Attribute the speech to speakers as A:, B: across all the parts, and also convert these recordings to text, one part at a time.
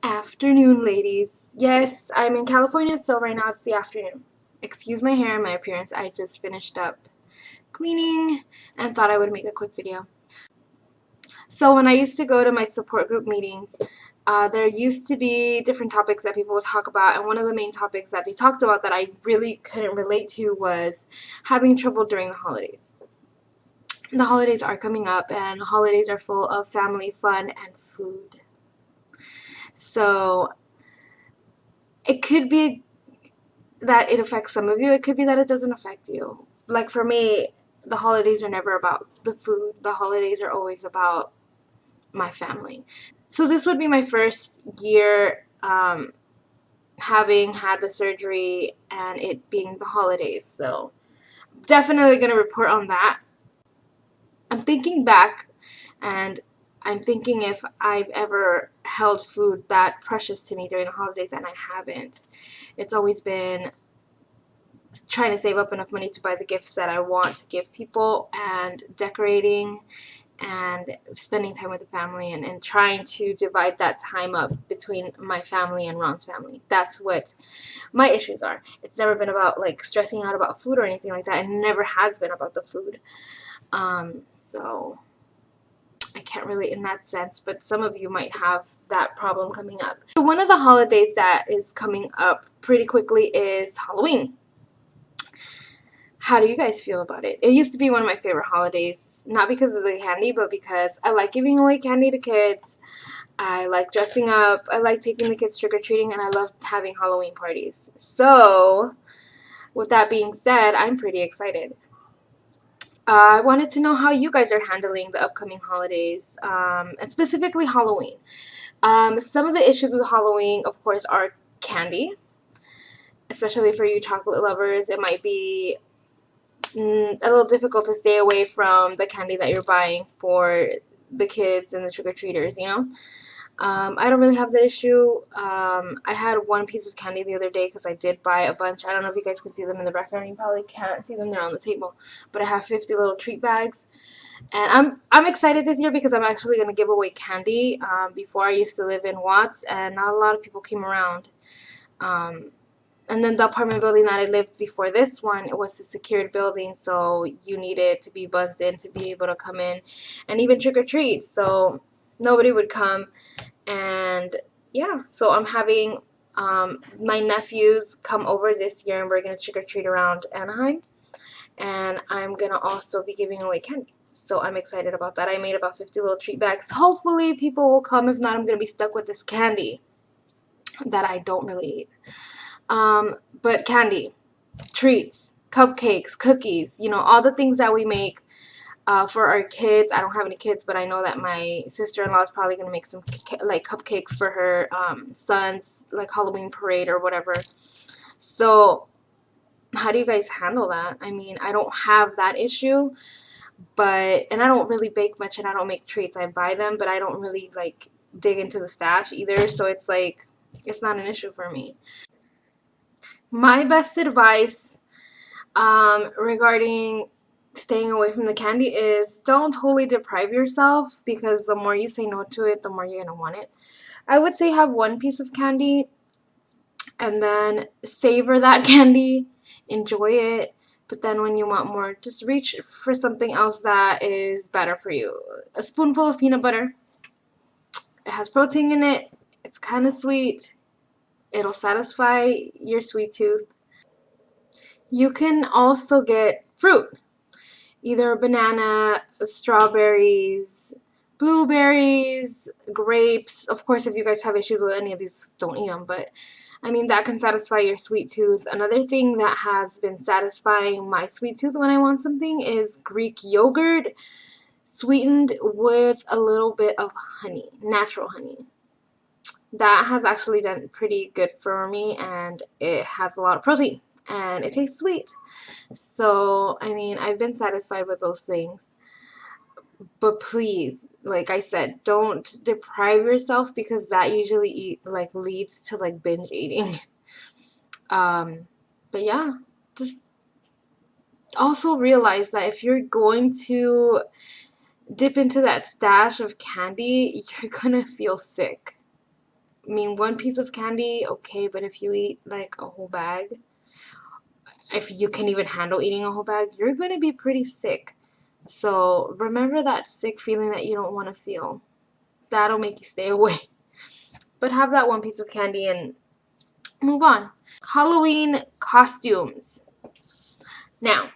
A: Afternoon, ladies. Yes, I'm in California, so right now it's the afternoon. Excuse my hair and my appearance. I just finished up cleaning and thought I would make a quick video. So when I used to go to my support group meetings, there used to be different topics that people would talk about, and one of the main topics that they talked about that I really couldn't relate to was having trouble during the holidays. The holidays are coming up, and holidays are full of family fun and food. So it could be that it affects some of you. It could be that it doesn't affect you. Like for me, the holidays are never about the food. The holidays are always about my family. So this would be my first year having had the surgery and it being the holidays. So definitely going to report on that. I'm thinking back and I'm thinking if I've ever held food that precious to me during the holidays, and I haven't. It's always been trying to save up enough money to buy the gifts that I want to give people, and decorating and spending time with the family, and trying to divide that time up between my family and Ron's family. That's what my issues are. It's never been about like stressing out about food or anything like that. It never has been about the food. So I can't relate in that sense, but some of you might have that problem coming up. So one of the holidays that is coming up pretty quickly is Halloween. How do you guys feel about it? It used to be one of my favorite holidays, not because of the candy, but because I like giving away candy to kids. I like dressing up. I like taking the kids trick-or-treating, and I love having Halloween parties. So, with that being said, I'm pretty excited. I wanted to know how you guys are handling the upcoming holidays, and specifically Halloween. Some of the issues with Halloween, of course, are candy, especially for you chocolate lovers. It might be a little difficult to stay away from the candy that you're buying for the kids and the trick-or-treaters, you know? I don't really have that issue. I had one piece of candy the other day because I did buy a bunch. I don't know if you guys can see them in the background. You probably can't see them. They're on the table. But I have 50 little treat bags. And I'm excited this year because I'm actually going to give away candy. Before I used to live in Watts, and not a lot of people came around. And then the apartment building that I lived before this one, it was a secured building, so you needed to be buzzed in to be able to come in and even trick-or-treat. So nobody would come. And yeah, so I'm having my nephews come over this year, and we're going to trick-or-treat around Anaheim. And I'm going to also be giving away candy. So I'm excited about that. I made about 50 little treat bags. Hopefully people will come. If not, I'm going to be stuck with this candy that I don't really eat. But candy, treats, cupcakes, cookies, you know, all the things that we make for our kids. I don't have any kids, but I know that my sister-in-law is probably going to make some like cupcakes for her son's like Halloween parade or whatever. So how do you guys handle that? I mean, I don't have that issue, and I don't really bake much, and I don't make treats. I buy them, but I don't really like dig into the stash either, so it's like it's not an issue for me. My best advice regarding staying away from the candy is don't totally deprive yourself, because the more you say no to it, the more you're going to want it. I would say have one piece of candy and then savor that candy, enjoy it, but then when you want more, just reach for something else that is better for you. A spoonful of peanut butter. It has protein in it. It's kind of sweet. It'll satisfy your sweet tooth. You can also get fruit. Either a banana, strawberries, blueberries, grapes. Of course, if you guys have issues with any of these, don't eat them, but I mean, that can satisfy your sweet tooth. Another thing that has been satisfying my sweet tooth when I want something is Greek yogurt sweetened with a little bit of honey, natural honey. That has actually done pretty good for me, and it has a lot of protein, and it tastes sweet. So, I mean, I've been satisfied with those things. But please, like I said, don't deprive yourself, because that usually leads to like binge eating. But yeah, just also realize that if you're going to dip into that stash of candy, you're gonna feel sick. I mean, one piece of candy, okay, but if you eat like a whole bag, if you can even handle eating a whole bag, you're going to be pretty sick. So remember that sick feeling that you don't want to feel. That'll make you stay away. But have that one piece of candy and move on. Halloween costumes. Now,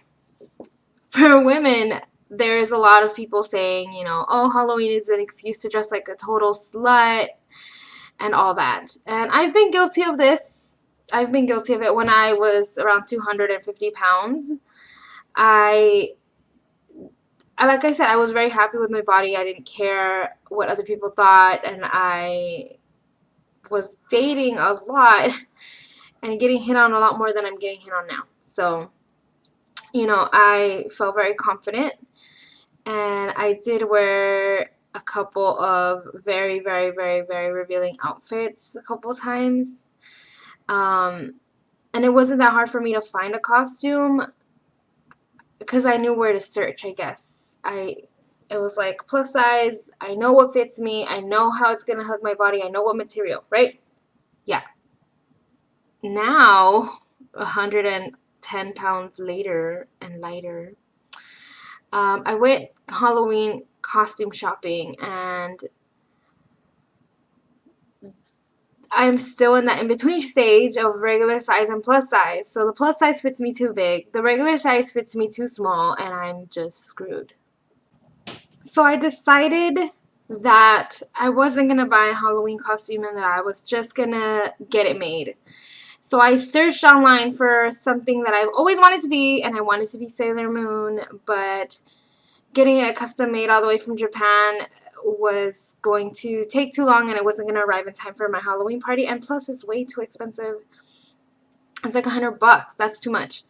A: for women, there's a lot of people saying, you know, oh, Halloween is an excuse to dress like a total slut and all that. And I've been guilty of this. I've been guilty of it when I was around 250 pounds. Like I said, I was very happy with my body. I didn't care what other people thought, and I was dating a lot and getting hit on a lot more than I'm getting hit on now. So, you know, I felt very confident, and I did wear a couple of very, very, very, very revealing outfits a couple times. And it wasn't that hard for me to find a costume because I knew where to search, I guess. It was like plus size, I know what fits me, I know how it's gonna hug my body, I know what material, right? Yeah. Now, 110 pounds later and lighter, I went Halloween costume shopping, and I'm still in that in-between stage of regular size and plus size. So the plus size fits me too big, the regular size fits me too small, and I'm just screwed. So I decided that I wasn't going to buy a Halloween costume and that I was just going to get it made. So I searched online for something that I've always wanted to be, and I wanted to be Sailor Moon, but getting it custom made all the way from Japan was going to take too long, and it wasn't going to arrive in time for my Halloween party, and plus it's way too expensive. It's like $100. That's too much.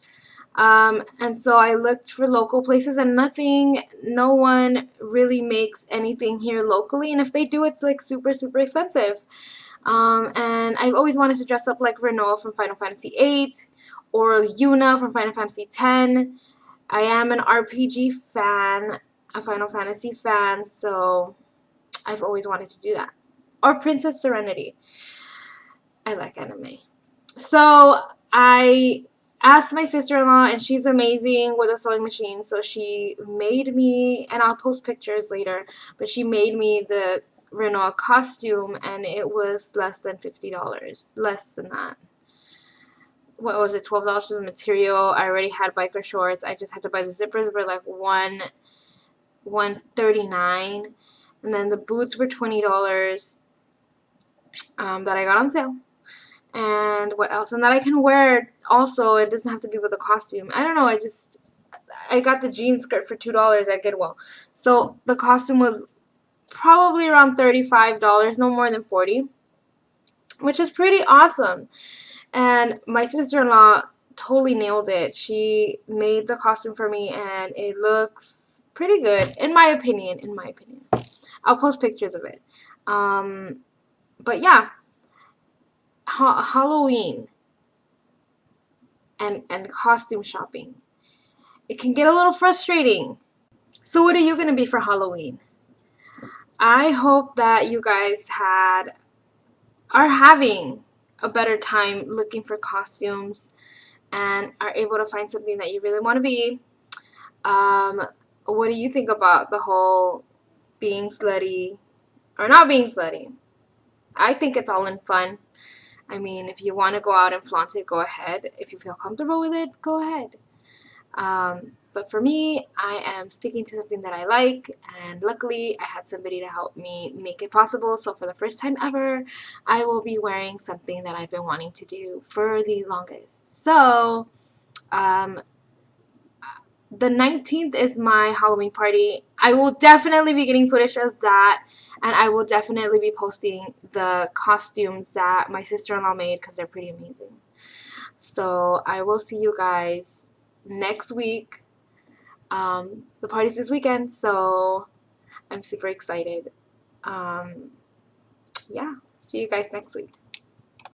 A: And so I looked for local places, and no one really makes anything here locally, and if they do, it's like super, super expensive. And I've always wanted to dress up like Renoa from Final Fantasy VIII or Yuna from Final Fantasy X. I am an RPG fan, a Final Fantasy fan, so I've always wanted to do that. Or Princess Serenity. I like anime. So I asked my sister-in-law, and she's amazing with a sewing machine, so she made me, and I'll post pictures later, but she made me the Renoa costume, and it was less than $50. Less than that. What was it, $12 for the material. I already had biker shorts. I just had to buy the zippers for like $139, and then the boots were $20 that I got on sale. And what else? And that I can wear also. It doesn't have to be with a costume. I don't know. I got the jean skirt for $2 at Goodwill. So the costume was probably around $35, no more than $40, which is pretty awesome. And my sister-in-law totally nailed it. She made the costume for me, and it looks pretty good, in my opinion. I'll post pictures of it. But yeah, Halloween and costume shopping. It can get a little frustrating. So what are you going to be for Halloween? I hope that you guys are having a better time looking for costumes and are able to find something that you really want to be. What do you think about the whole being slutty or not being slutty? I think it's all in fun. I mean, if you want to go out and flaunt it, go ahead. If you feel comfortable with it, go ahead. But for me, I am sticking to something that I like, and luckily I had somebody to help me make it possible. So for the first time ever, I will be wearing something that I've been wanting to do for the longest. So the 19th is my Halloween party. I will definitely be getting footage of that, and I will definitely be posting the costumes that my sister-in-law made because they're pretty amazing. So I will see you guys next week. The party's this weekend, so I'm super excited. Yeah, see you guys next week.